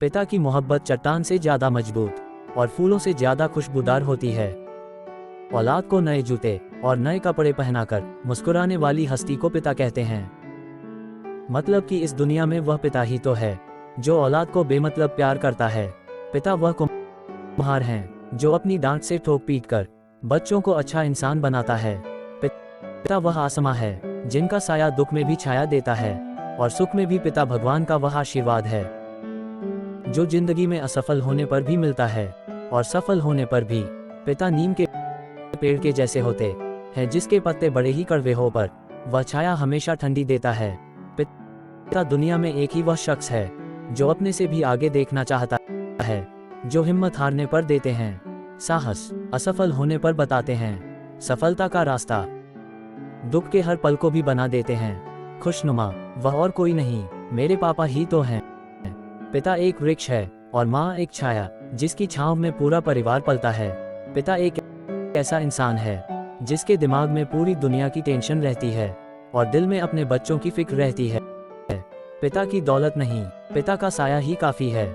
पिता की मोहब्बत चट्टान से ज्यादा मजबूत और फूलों से ज्यादा खुशबूदार होती है। औलाद को नए जूते और नए कपड़े पहनाकर मुस्कुराने वाली हस्ती को पिता कहते हैं। मतलब कि इस दुनिया में वह पिता ही तो है जो औलाद को बेमतलब प्यार करता है। पिता वह कुम्हार हैं जो अपनी डांट से ठोक पीट कर बच्चों को अच्छा इंसान बनाता है। पिता वह आसमां है जिनका साया दुख में भी छाया देता है और सुख में भी पिता भगवान का वह आशीर्वाद है जो जिंदगी में असफल होने पर भी मिलता है और सफल होने पर भी। पिता नीम के पेड़ के जैसे होते हैं जिसके पत्ते बड़े ही कड़वे हो पर वह छाया हमेशा ठंडी देता है। पिता दुनिया में एक ही वह शख्स है जो अपने से भी आगे देखना चाहता है, जो हिम्मत हारने पर देते हैं साहस, असफल होने पर बताते हैं सफलता का रास्ता, दुख के हर पल को भी बना देते हैं खुशनुमा। वह और कोई नहीं, मेरे पापा ही तो हैं। पिता एक वृक्ष है और माँ एक छाया जिसकी छांव में पूरा परिवार पलता है। पिता एक ऐसा इंसान है जिसके दिमाग में पूरी दुनिया की टेंशन रहती है और दिल में अपने बच्चों की फिक्र रहती है। पिता की दौलत नहीं, पिता का साया ही काफी है।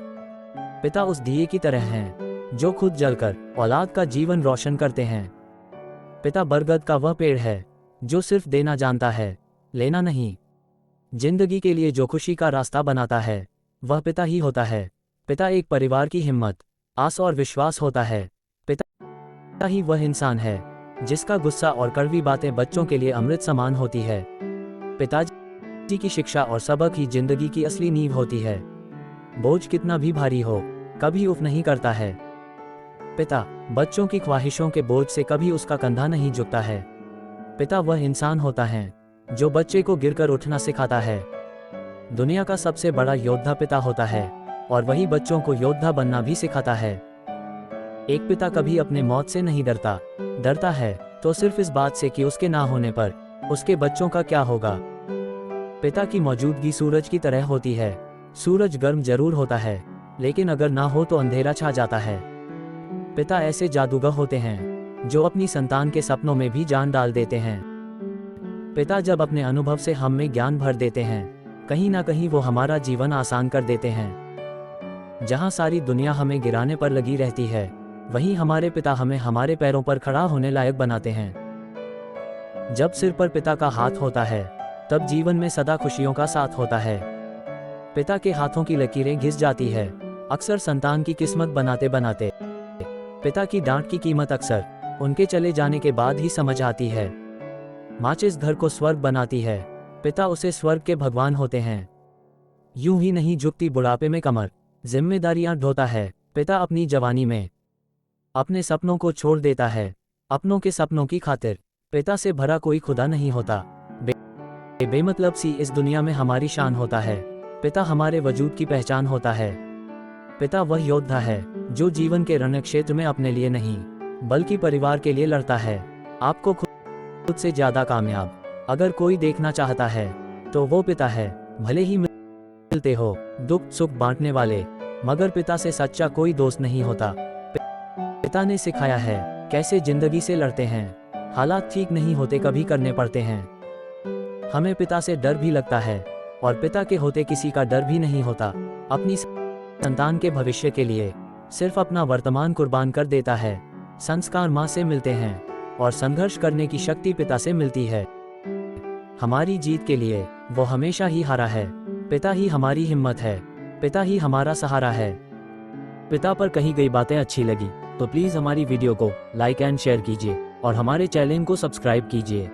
पिता उस दिए की तरह हैं जो खुद जलकर औलाद का जीवन रोशन करते हैं। पिता बरगद का वह पेड़ है जो सिर्फ देना जानता है, लेना नहीं। जिंदगी के लिए जो खुशी का रास्ता बनाता है वह पिता ही होता है। पिता एक परिवार की हिम्मत, आस और विश्वास होता है। पिता ही वह इंसान है जिसका गुस्सा और कड़वी बातें बच्चों के लिए अमृत समान होती है। पिताजी की शिक्षा और सबक ही जिंदगी की असली नींव होती है। बोझ कितना भी भारी हो कभी उफ नहीं करता है। पिता बच्चों की ख्वाहिशों के बोझ से कभी उसका कंधा नहीं झुकता है। पिता वह इंसान होता है जो बच्चे को गिरकर उठना सिखाता है। दुनिया का सबसे बड़ा योद्धा पिता होता है और वही बच्चों को योद्धा बनना भी सिखाता है। एक पिता कभी अपने मौत से नहीं डरता है तो सिर्फ इस बात से कि उसके ना होने पर उसके बच्चों का क्या होगा। पिता की मौजूदगी सूरज की तरह होती है। सूरज गर्म जरूर होता है लेकिन अगर ना हो तो अंधेरा छा जाता है। पिता ऐसे जादूगर होते हैं जो अपनी संतान के सपनों में भी जान डाल देते हैं। पिता जब अपने अनुभव से हम में ज्ञान भर देते हैं, कहीं ना कहीं वो हमारा जीवन आसान कर देते हैं। जहां सारी दुनिया हमें गिराने पर लगी रहती है, वहीं हमारे पिता हमें हमारे पैरों पर खड़ा होने लायक बनाते हैं। जब सिर पर पिता का हाथ होता है तब जीवन में सदा खुशियों का साथ होता है। पिता के हाथों की लकीरें घिस जाती है अक्सर संतान की किस्मत बनाते बनाते। पिता की डांट की कीमत अक्सर उनके चले जाने के बाद ही समझ आती है। माचिस घर को स्वर्ग बनाती है, पिता उसे स्वर्ग के भगवान होते हैं। यूं ही नहीं झुकती बुढ़ापे में कमर, जिम्मेदारियां ढोता है पिता अपनी जवानी में। अपने सपनों को छोड़ देता है अपनों के सपनों की खातिर। पिता से भरा कोई खुदा नहीं होता। बेमतलब सी इस दुनिया में हमारी शान होता है। पिता हमारे वजूद की पहचान होता है। पिता वह योद्धा है जो जीवन के रणक्षेत्र में अपने लिए नहीं बल्कि परिवार के लिए लड़ता है। आपको खुद से ज्यादा कामयाब अगर कोई देखना चाहता है तो वो पिता है। भले ही मिलते हो दुख सुख बांटने वाले, मगर पिता से सच्चा कोई दोस्त नहीं होता। पिता ने सिखाया है कैसे जिंदगी से लड़ते हैं। हालात ठीक नहीं होते कभी करने पड़ते हैं। हमें पिता से डर भी लगता है और पिता के होते किसी का डर भी नहीं होता। अपनी संतान के भविष्य के लिए सिर्फ अपना वर्तमान कुर्बान कर देता है। संस्कार माँ से मिलते हैं और संघर्ष करने की शक्ति पिता से मिलती है। हमारी जीत के लिए वो हमेशा ही हारा है। पिता ही हमारी हिम्मत है, पिता ही हमारा सहारा है। पिता पर कही गई बातें अच्छी लगी तो प्लीज हमारी वीडियो को लाइक एंड शेयर कीजिए और हमारे चैनल को सब्सक्राइब कीजिए।